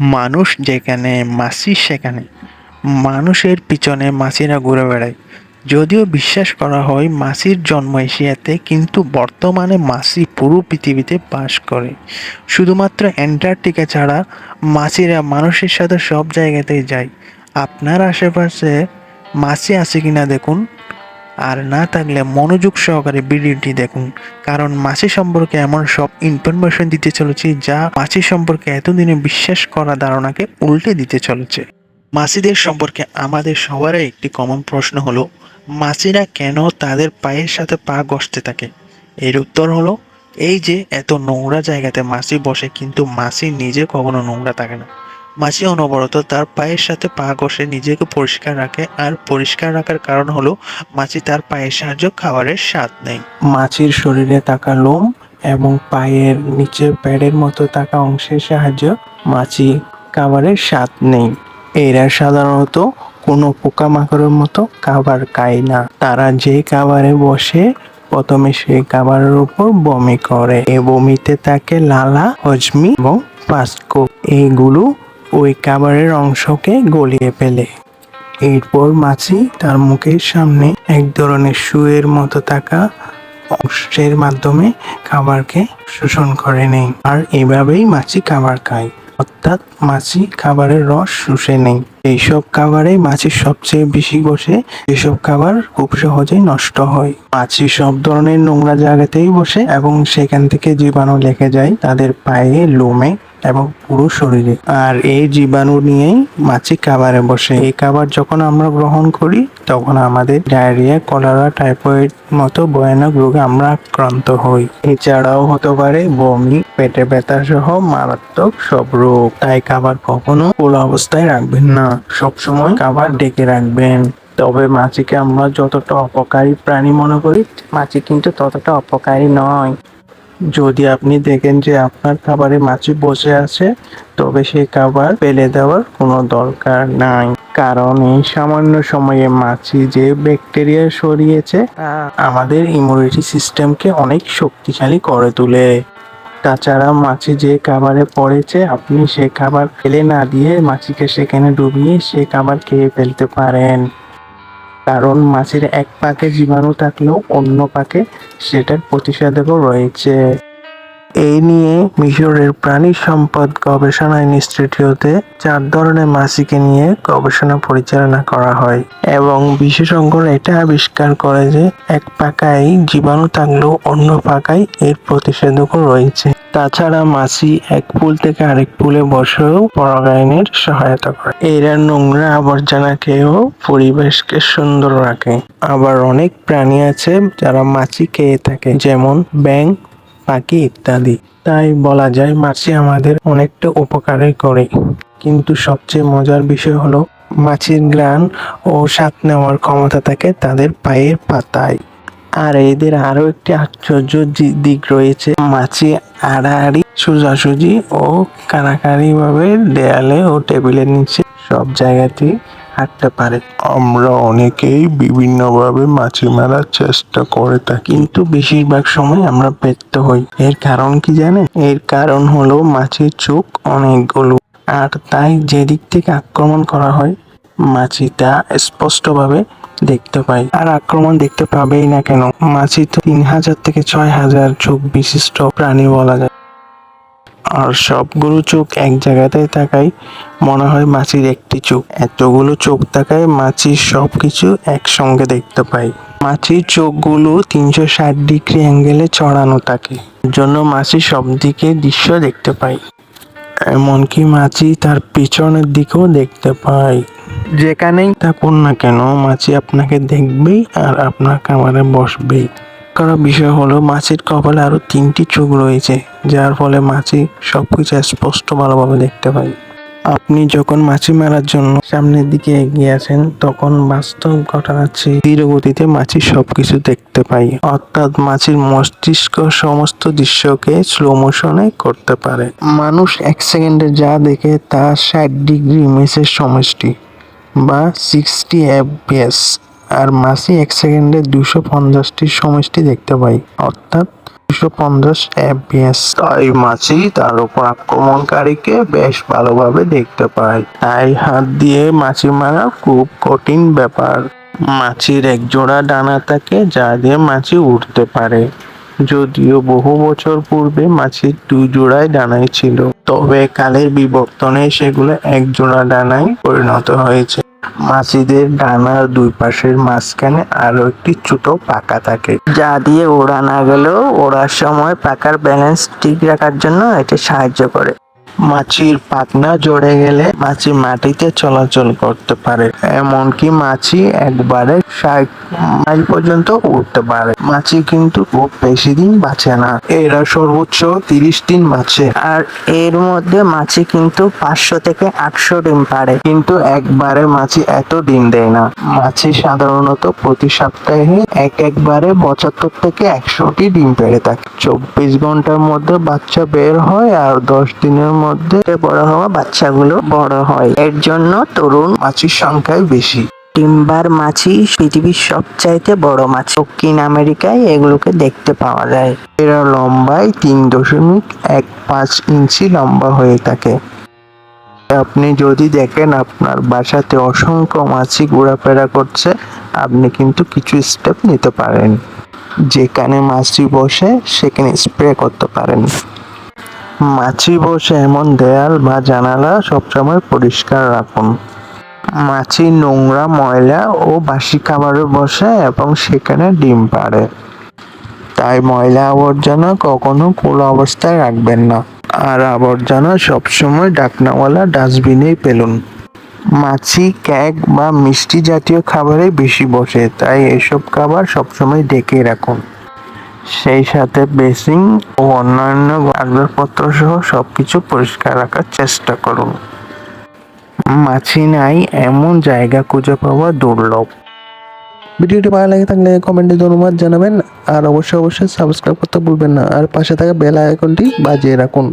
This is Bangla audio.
মানুষ যেখানে মাছি সেখানে। মানুষের পিছনে মাছিরা ঘুরে বেড়ায়। যদিও বিশ্বাস করা হয় মাছির জন্ম এশিয়াতে, কিন্তু বর্তমানে মাছি পুরো পৃথিবীতে বাস করে। শুধুমাত্র অ্যান্টার্কটিকা ছাড়া মাছিরা মানুষের সাথে সব জায়গাতেই যায়। আপনার আশেপাশে মাছি আছে কিনা দেখুন, আর না থাকলে মনোযোগ সহকারে ভিডিওটি দেখুন, কারণ মাছি সম্পর্কে এমন সব ইনফরমেশন দিতে চলেছি যা মাছি সম্পর্কে এতদিনে বিশ্বাস করা ধারণাকে উল্টে দিতে চলেছে। মাছিদের সম্পর্কে আমাদের সবারই একটি কমন প্রশ্ন হলো, মাছিরা কেন তাদের পায়ের সাথে পা ঘষতে থাকে? এর উত্তর হলো, এই যে এত নোংরা জায়গাতে মাছি বসে, কিন্তু মাছি নিজে কখনো নোংরা থাকে না। মাছি অনবরত তার পায়ের সাথে পা ঘষে নিজেকে পরিষ্কার রাখে, আর পরিষ্কার রাখার কারণ হলো মাছি তার পায়ের সাহায্যে খাবারের স্বাদ নেয়। মাছির শরীরে থাকা লোম এবং পায়ের নিচে প্যাডের মতো থাকা অংশের সাহায্যে মাছি খাবারের স্বাদ নেই। এরা সাধারণত কোনো পোকামাকড়ের মতো খাবার খায় না। তারা যে খাবারে বসে প্রথমে সেই খাবারের উপর বমি করে। এই বমিতে থাকে লালা, হজমি এবং পাস্ক। এইগুলো ওই খাবারের অংশকে গলিয়ে ফেলে। এরপর মাছি তার মুখের সামনে এক ধরনের সুয়ের মতো থাকা অংশের মাধ্যমে খাবারকে শোষণ করে নেয়, আর এভাবেই মাছি খাবার খায়। অর্থাৎ মাছি খাবারের রস শুষে নেয়। এইসব খাবারে মাছি সবচেয়ে বেশি বসে, এসব খাবার খুব সহজেই নষ্ট হয়। মাছি সব ধরনের নোংরা জায়গাতেই বসে এবং সেখান থেকে জীবাণু লেগে যায় তাদের পায়ে, লোমে এবং পুরো শরীরে। আর এই জীবাণু নিয়েই মাছি খাবারে বসে। এই খাবার যখন আমরা গ্রহণ করি তখন আমাদের ডায়রিয়া, কলেরা, টাইফয়েড মতো ভয়ানক রোগে আমরা আক্রান্ত হই। এছাড়াও হতে পারে বমি, পেটে ব্যথা সহ মারাত্মক সব রোগ। তাই খাবার কখনো খোলা অবস্থায় রাখবেন না, সবসময় খাবার ঢেকে রাখবেন। তবে মাছিকে আমরা যতটা অপকারী প্রাণী মনে করি, মাছি কিন্তু ততটা অপকারী নয়। যদি আপনি দেখেন যে আপনার খাবারে মাছি বসে আছে, তবে সেই খাবার ফেলে দেওয়ার কোনো দরকার নাই, কারণ এই সামান্য সময়ে মাছি যে ব্যাকটেরিয়া সরিয়েছে তা আমাদের ইমিউনিটি সিস্টেমকে অনেক শক্তিশালী করে তোলে। তাছাড়া মাছি যে খাবারে পড়েছে, আপনি সে খাবার ফেলে না দিয়ে মাছিকে সেখানে ডুবিয়ে সে খাবার খেয়ে ফেলতে পারেন। কারণ মাছির এক পাকে জীবাণু থাকলেও অন্য পাকে সেটার প্রতিষেধকও রয়েছে। এই নিয়ে মিশরের প্রাণী সম্পদ গবেষণা ইনস্টিটিউটে 4 ধরনের মাছিকে নিয়ে গবেষণা পরিচালনা করা হয় এবং বিশেষজ্ঞরা এটা আবিষ্কার করে যে এক পাকায় জীবাণু থাকলেও অন্য পাকায় এর প্রতিষেধকও রয়েছে। তাছাড়া মাছি এক ফুল থেকে আরেক ফুলে বসেও পরাগায়নের সহায়তা করে। এরা নোংরা আবর্জনা খেয়েও পরিবেশকে সুন্দর রাখে। আবার অনেক প্রাণী আছে যারা মাছি খেয়ে থাকে, যেমন ব্যাঙ, পাখি ইত্যাদি। তাই বলা যায় মাছি আমাদের অনেকটা উপকারই করে। কিন্তু সবচেয়ে মজার বিষয় হলো মাছির ঘ্রাণ ও স্বাদ নেওয়ার ক্ষমতা থাকে তাদের পায়ের পাতায়। আর এদের আরো একটি আশ্চর্য দিক রয়েছে, মাছি আড়াআড়ি, সোজাসুজি ও কানাকানি ভাবে দেয়ালে ও টেবিলের নিচে সব জায়গাতেই হাঁটতে পারে। আমরা অনেকেই বিভিন্নভাবে মাছি মারার চেষ্টা করে থাকি, কিন্তু বেশিরভাগ সময় আমরা ব্যর্থ হই। এর কারণ কি জানেন? এর কারণ হলো মাছির চোখ অনেকগুলো, আর তাই যেদিক থেকে আক্রমণ করা হয় মাছি তা স্পষ্টভাবে দেখতে পাই। আর আক্রমণ দেখতে পাবেই না কেন, মাছি তো 3000 থেকে 6000 চোখ বিশিষ্ট প্রাণী বলা যায়। আর সবগুলো চোখ এক জায়গাতে তাকাই মনে হয় মাছির একটি চোখ। এতগুলো চোখ তাকায় মাছির সবকিছু একসঙ্গে দেখতে পাই। মাছির চোখগুলো 360 ডিগ্রি অ্যাঙ্গেলে ছড়ানো থাকে, জন্য মাছি সব দিকে দৃশ্য দেখতে পাই। এমনকি মাছি তার পিছনের দিকেও দেখতে পায়। যেখানেই থাকুন না কেন মাছি আপনাকে দেখবেই আর আপনার খাবারে বসবেই। কারণ বিষয় হলো মাছির কপালে আরো 3টি চোখ রয়েছে, যার ফলে মাছি সবকিছু স্পষ্ট ভালোভাবে দেখতে পায়। আপনি যখন মাছি মারার জন্য সামনের দিকে এগিয়ে আছেন, তখন বাস্তব ঘটনার চেয়ে ধীর গতিতে মাছি সবকিছু দেখতে পায়। অর্থাৎ মাছির মস্তিষ্ক সমস্ত দৃশ্যকে স্লো মোশনে করতে পারে। মানুষ 1 সেকেন্ডে যা দেখে তা 60 ডিগ্রি ইমেজের সমষ্টি বা 60 fps, আর মাছি 1 সেকেন্ডে 250টির সমষ্টি দেখতে পায়। অর্থাৎ 250 fps। তাই মাছি তার উপর আক্রমণকারীকে বেশ ভালোভাবে দেখতে পায়। তাই হাত দিয়ে মাছি মারা খুব কঠিন ব্যাপার। মাছির এক জোড়া ডানা থাকে যা দিয়ে মাছি উড়তে পারে। যদিও বহু বছর পূর্বে মাছির 2 জোড়ায় ডানাই ছিল, তবে কালের বিবর্তনে সেগুলো এক জোড়া ডানায় পরিণত হয়েছে। মাছিদের ডানার দুই পাশের মাঝখানে আরো একটি ছোট পাখা থাকে, যা দিয়ে ওড়া না গেলেও ওড়ার সময় পাখার ব্যালেন্স ঠিক রাখার জন্য এটি সাহায্য করে। মাছির পাখনা জড়ে গেলে মাছি মাটিতে চলাচল করতে পারে, এমনকি মাছি একবারে 60 মাইল পর্যন্ত উঠতে পারে। মাছি কিন্তু খুব বেশি দিন বাঁচে না, এরা সর্বোচ্চ 30 দিন বাঁচে। আর এর মধ্যে মাছি কিন্তু 500 থেকে 800 ডিম পাড়ে, কিন্তু একবারে মাছি এত ডিম দেয় না। মাছি সাধারণত প্রতি সপ্তাহে একবারে 75 থেকে 100টি ডিম পেড়ে থাকে। 24 ঘন্টার মধ্যে বাচ্চা বের হয় আর 10 দিনের মধ্যে বড় হওয়া বাচ্চাগুলো বড় হয়। এর জন্য তরুণ মাছির সংখ্যাই বেশি। টিম্বার মাছি পৃথিবীর সবচাইতে বড় মাছ। দক্ষিণ আমেরিকায় এগুলোকে দেখতে পাওয়া যায়। এরা লম্বায় 3.15 ইঞ্চি লম্বা হয়ে থাকে। আপনি যদি দেখেন আপনার বাসাতে অসংখ্য মাছি ঘোরাফেরা করছে, আপনি কিন্তু কিছু স্টেপ নিতে পারেন। যেখানে মাছি বসে সেখানে স্প্রে করতে পারেন। মাছি বসে এমন দেয়াল বা জানালা সবসময় পরিষ্কার রাখুন। মাছি নোংরা, ময়লা ও বাসি খাবারে বসে এবং সেখানে ডিম পাড়ে। তাই ময়লা আবর্জনা কখনো খোলা অবস্থায় রাখবেন না, আর আবর্জনা সবসময় ঢাকনাওয়ালা ডাস্টবিনেই ফেলুন। মাছি কেক বা মিষ্টি জাতীয় খাবারে বেশি বসে, তাই এসব খাবার সবসময় ঢেকে রাখুন। সেই সাথে বেসিন ও অন্যান্য আসবাবপত্র সহ সবকিছু পরিষ্কার রাখার চেষ্টা করুন। মাছি নাই এমন জায়গা খুঁজে পাওয়া দুর্লভ। ভিডিওটি ভালো লাগে থাকলে কমেন্টে ধন্যবাদ জানাবেন, আর অবশ্যই সাবস্ক্রাইব করতে ভুলবেন না, আর পাশে থাকা বেল আইকনটি বাজিয়ে রাখুন।